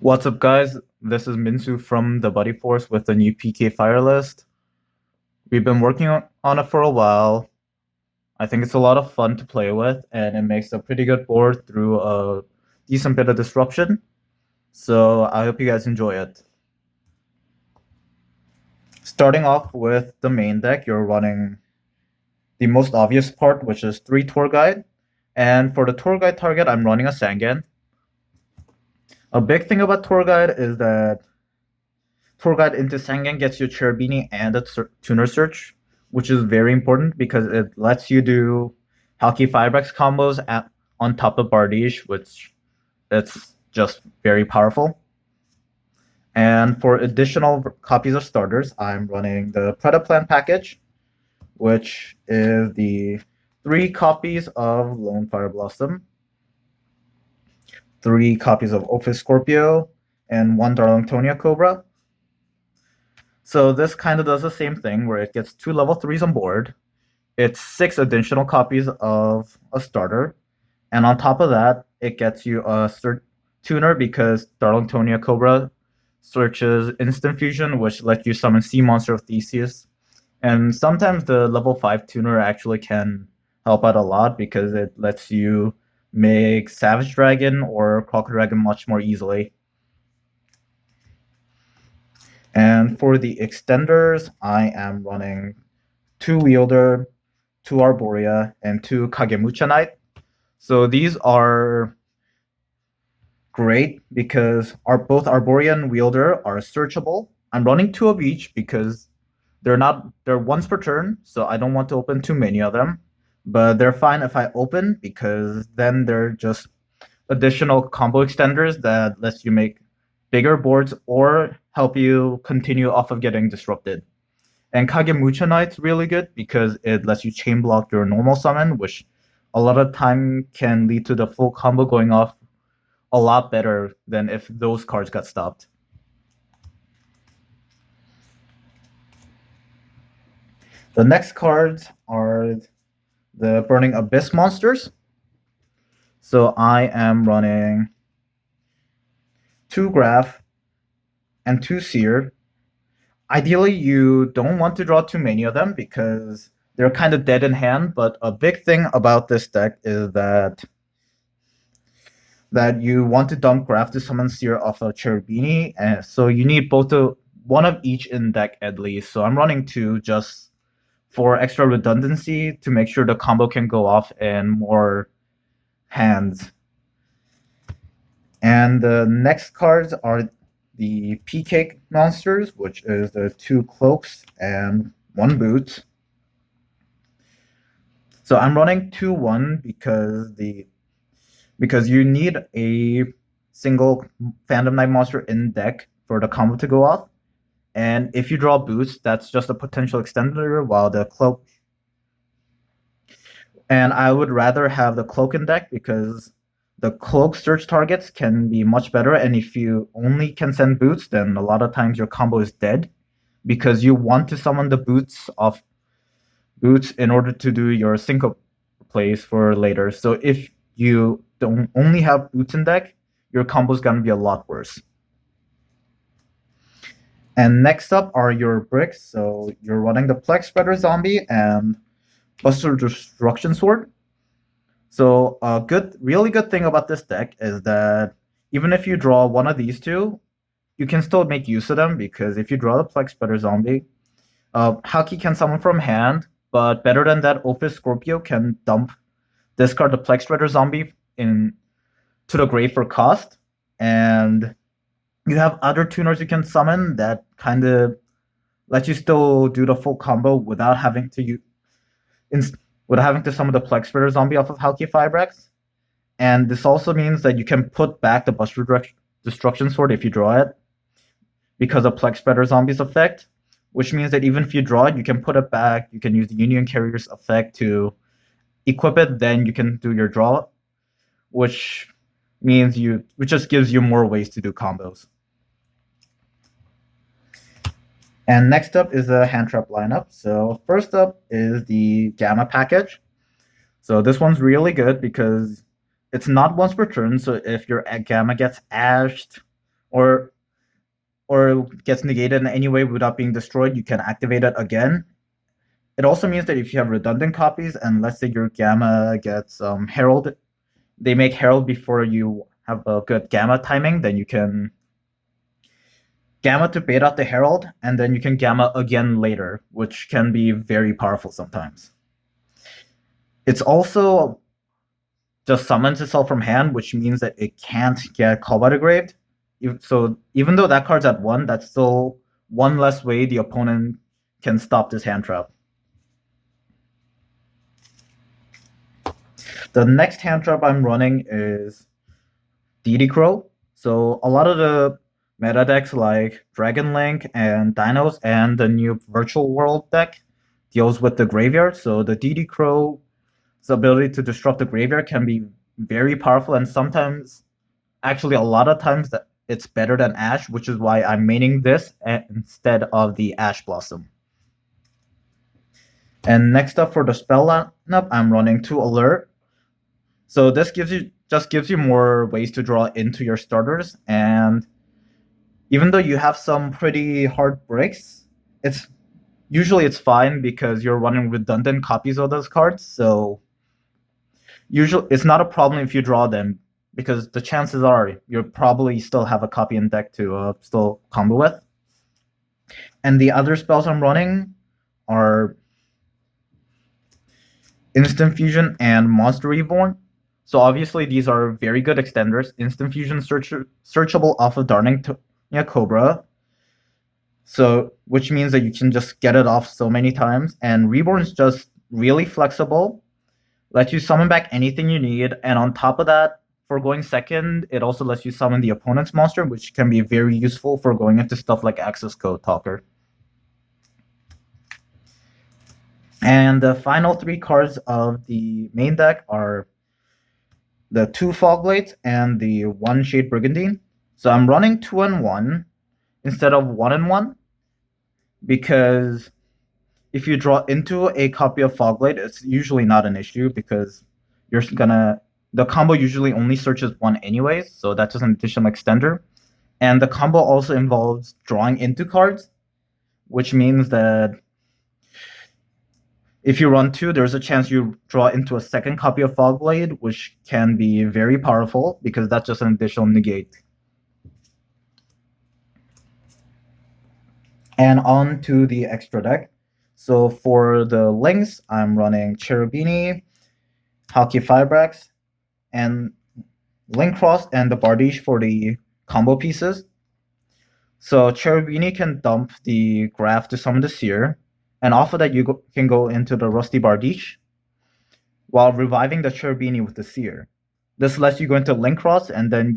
What's up, guys? This is Minsu from the Buddy Force with the new PK Fire list. We've been working on it for a while. I think it's a lot of fun to play with, and it makes a pretty good board through a decent bit of disruption. So I hope you guys enjoy it. Starting off with the main deck, you're running the most obvious part, which is 3 Tour Guide. And for the Tour Guide target, I'm running a Sangan. A big thing about Tour Guide is that Tour Guide into Sangan gets you Cherubini and a tuner search, which is very important because it lets you do Halki Firebrax combos on top of Bardiche, which it's just very powerful. And for additional copies of starters, I'm running the Predaplan package, which is the 3 copies of Lone Fire Blossom, 3 copies of Opus Scorpio, and 1 Darlingtonia Cobra. So this kind of does the same thing where it gets 2 level 3s on board. It's 6 additional copies of a starter. And on top of that, it gets you a tuner because Darlingtonia Cobra searches Instant Fusion, which lets you summon Sea Monster of Theseus. And sometimes the level 5 tuner actually can help out a lot because it lets you make Savage Dragon or Crocodile Dragon much more easily. And for the extenders, I am running 2 Wielder, 2 Arborea, and 2 Kagemucha Knight. So these are great because both Arborea and Wielder are searchable. I'm running 2 of each because they're once per turn, so I don't want to open too many of them. But they're fine if I open because then they're just additional combo extenders that lets you make bigger boards or help you continue off of getting disrupted. And Kagemucha Knight's really good because it lets you chain block your normal summon, which a lot of time can lead to the full combo going off a lot better than if those cards got stopped. The next cards are the Burning Abyss monsters. So I am running 2 Graph and 2 Seer. Ideally, you don't want to draw too many of them because they're kind of dead in hand, but a big thing about this deck is that you want to dump Graph to summon Seer off of Cherubini, and so you need one of each in deck at least. So I'm running 2 just for extra redundancy to make sure the combo can go off in more hands. And the next cards are the PK monsters, which is the 2 cloaks and 1 boot. So I'm running 2-1 because you need a single Phantom Knight monster in deck for the combo to go off. And if you draw boots, that's just a potential extender, while the cloak. And I would rather have the cloak in deck because the cloak search targets can be much better. And if you only can send boots, then a lot of times your combo is dead because you want to summon the boots off boots in order to do your sync-up plays for later. So if you don't only have boots in deck, your combo is going to be a lot worse. And next up are your bricks. So you're running the Plex Spreader Zombie and Buster Destruction Sword. So a really good thing about this deck is that even if you draw one of these 2, you can still make use of them because if you draw the Plex Spreader Zombie, Haki can summon from hand, but better than that, Opus Scorpio can discard the Plex Spreader Zombie to the grave for cost, and you have other tuners you can summon that kind of let you still do the full combo without having to summon the Plex Spreader Zombie off of Halki Firebrax. And this also means that you can put back the Buster Destruction Sword if you draw it because of Plex Spreader Zombie's effect, which means that even if you draw it, you can put it back. You can use the Union Carrier's effect to equip it, then you can do your draw, which just gives you more ways to do combos. And next up is the hand trap lineup. So first up is the Gamma package. So this one's really good because it's not once per turn. So if your Gamma gets ashed or gets negated in any way without being destroyed, you can activate it again. It also means that if you have redundant copies, and let's say your Gamma gets Herald, they make Herald before you have a good Gamma timing, then you can Gamma to bait out the Herald, and then you can Gamma again later, which can be very powerful sometimes. It's also just summons itself from hand, which means that it can't get Call by the Grave. So even though that card's at 1, that's still one less way the opponent can stop this hand trap. The next hand trap I'm running is Deity Crow. So a lot of the meta decks like Dragon Link and Dinos and the new Virtual World deck deals with the graveyard. So the Deity Crow's ability to disrupt the graveyard can be very powerful, and sometimes, actually a lot of times, that it's better than Ash, which is why I'm maining this instead of the Ash Blossom. And next up for the spell lineup, I'm running 2 Alert. So this gives you more ways to draw into your starters, and even though you have some pretty hard breaks, it's fine because you're running redundant copies of those cards. So usually it's not a problem if you draw them, because the chances are you'll probably still have a copy in deck to still combo with. And the other spells I'm running are Instant Fusion and Monster Reborn. So obviously these are very good extenders. Instant Fusion searchable off of Darning Cobra, so which means that you can just get it off so many times. And Reborn is just really flexible, lets you summon back anything you need, and on top of that, for going second, it also lets you summon the opponent's monster, which can be very useful for going into stuff like Access Code Talker. And the final 3 cards of the main deck are the 2 Fog Blades and the 1 Shade Brigandine. So I'm running 2 and 1 instead of 1 and 1, because if you draw into a copy of Fogblade, it's usually not an issue, because the combo usually only searches 1 anyways, so that's just an additional extender. And the combo also involves drawing into cards, which means that if you run 2, there's a chance you draw into a second copy of Fogblade, which can be very powerful because that's just an additional negate. And on to the extra deck. So for the links, I'm running Cherubini, Halki-Fibrax, and Link Cross, and the Bardiche for the combo pieces. So Cherubini can dump the Graph to summon the Seer, and off of that you can go into the Rusty Bardiche while reviving the Cherubini with the Seer. This lets you go into Link Cross, and then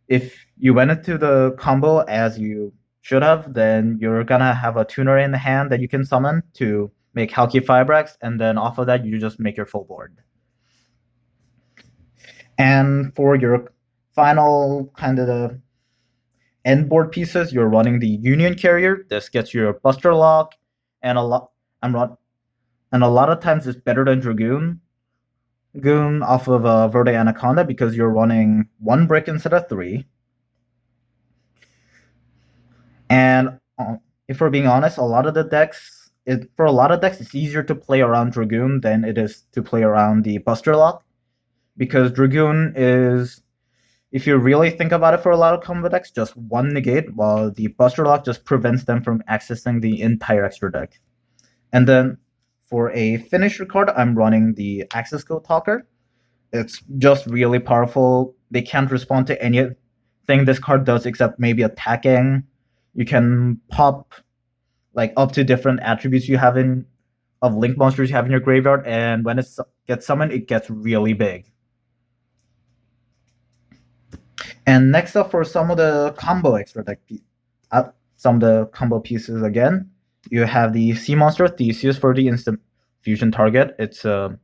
if you went into the combo as you should have, then you're gonna have a tuner in the hand that you can summon to make Halki-Fibrax, and then off of that you just make your full board. And for your final kind of the end board pieces, you're running the Union Carrier. This gets your Buster Lock, and a lot of times it's better than Dragoon off of Verde Anaconda, because you're running 1 brick instead of 3. And if we're being honest, for a lot of decks, it's easier to play around Dragoon than it is to play around the Buster Lock, because Dragoon is, if you really think about it, for a lot of combo decks, just 1 negate, while the Buster Lock just prevents them from accessing the entire extra deck. And then for a finisher card, I'm running the Access Code Talker. It's just really powerful. They can't respond to anything this card does except maybe attacking. You can pop like up to different attributes you have of Link monsters you have in your graveyard, and when it gets summoned, it gets really big. And next up, for some of the combo extra deck some of the combo pieces again, you have the Sea Monster Theseus for the instant fusion target. It's a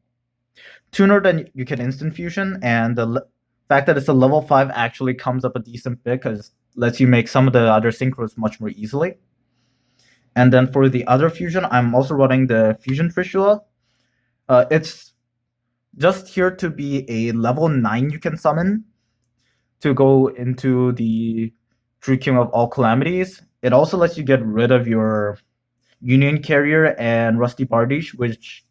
tuner that you can instant fusion, and the fact that it's a level 5 actually comes up a decent bit, because it lets you make some of the other synchros much more easily. And then for the other fusion, I'm also running the Fusion Trishula. It's just here to be a level 9 you can summon, to go into the True King of all calamities. It also lets you get rid of your Union Carrier and Rusty Bardiche, which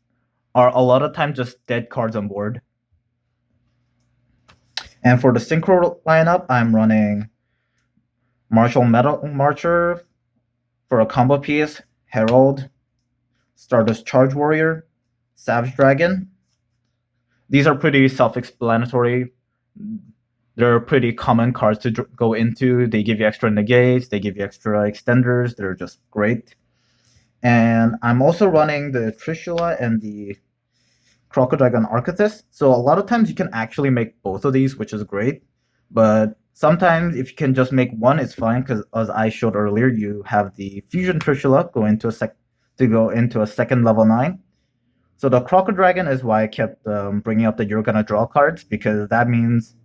are a lot of times just dead cards on board. And for the Synchro lineup, I'm running Martial Metal Marcher for a combo piece, Herald, Stardust Charge Warrior, Savage Dragon. These are pretty self-explanatory. They're pretty common cards to go into. They give you extra negates, they give you extra extenders. They're just great. And I'm also running the Trishula and the Crocodile Archithus. So a lot of times you can actually make both of these, which is great. But sometimes if you can just make one, it's fine, because as I showed earlier, you have the Fusion Trishula go into a second level 9. So the Crocodile is why I kept bringing up that you're gonna draw cards, because that means,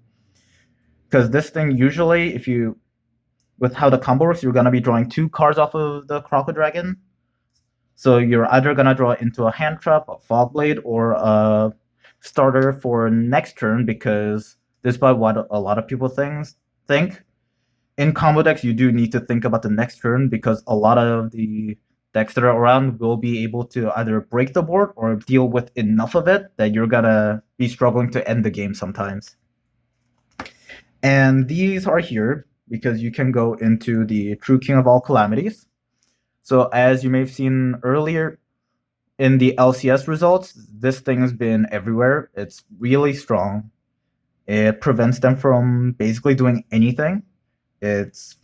because this thing usually, if you, with how the combo works, you're gonna be drawing 2 cards off of the Crocodile. So you're either gonna draw into a hand trap, a fog blade, or a starter for next turn, because despite what a lot of people think, in combo decks you do need to think about the next turn, because a lot of the decks that are around will be able to either break the board or deal with enough of it that you're gonna be struggling to end the game sometimes. And these are here because you can go into the True King of all calamities. So as you may have seen earlier in the LCS results, this thing has been everywhere. It's really strong. It prevents them from basically doing anything. It's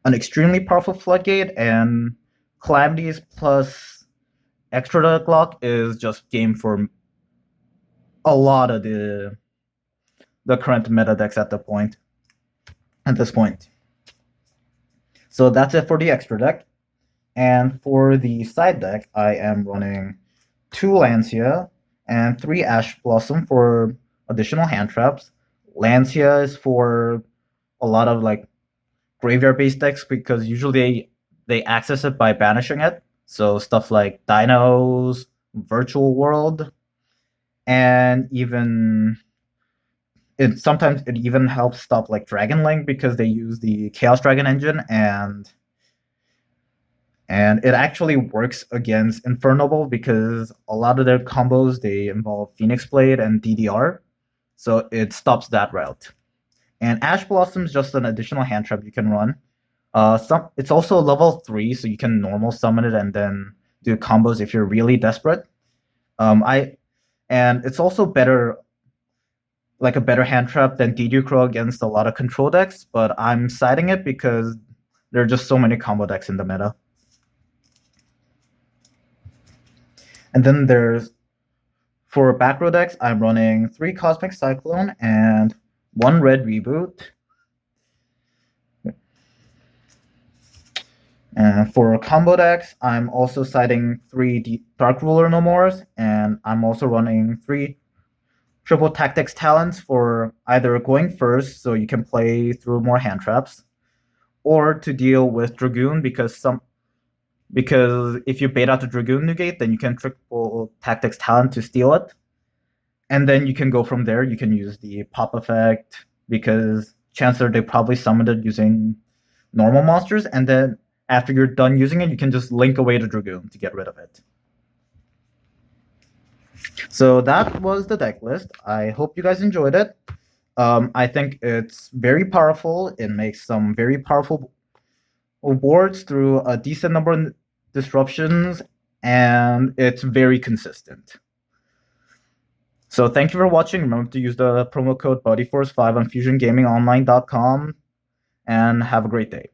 an extremely powerful floodgate, and calamities plus extra deadlock is just game for a lot of the current meta decks at this point. So that's it for the extra deck. And for the side deck, I am running 2 Lancia and 3 Ash Blossom for additional hand traps. Lancia is for a lot of like graveyard-based decks, because usually they access it by banishing it. So stuff like Dinos, Virtual World, and even sometimes it even helps stop like Dragon Link, because they use the Chaos Dragon engine, and it actually works against Infernable, because a lot of their combos, they involve Phoenix Blade and DDR, so it stops that route. And Ash Blossom is just an additional hand trap you can run. It's also level 3, so you can normal summon it and then do combos if you're really desperate. And it's also better, like a better hand trap than DD Crow against a lot of control decks, but I'm siding it because there are just so many combo decks in the meta. And then for back row decks, I'm running 3 Cosmic Cyclone and 1 Red Reboot. And for combo decks, I'm also siding 3 Dark Ruler No Mores, and I'm also running 3 Triple Tactics Talents for either going first, so you can play through more hand traps, or to deal with Dragoon, because if you bait out the Dragoon negate, then you can Triple Tactics Talent to steal it. And then you can go from there. You can use the pop effect, because chances are they probably summoned it using normal monsters, and then after you're done using it, you can just link away the Dragoon to get rid of it. So that was the deck list. I hope you guys enjoyed it. I think it's very powerful. It makes some very powerful boards through a decent number of disruptions, and it's very consistent. So thank you for watching. Remember to use the promo code BuddyForce5 on FusionGamingOnline.com, and have a great day.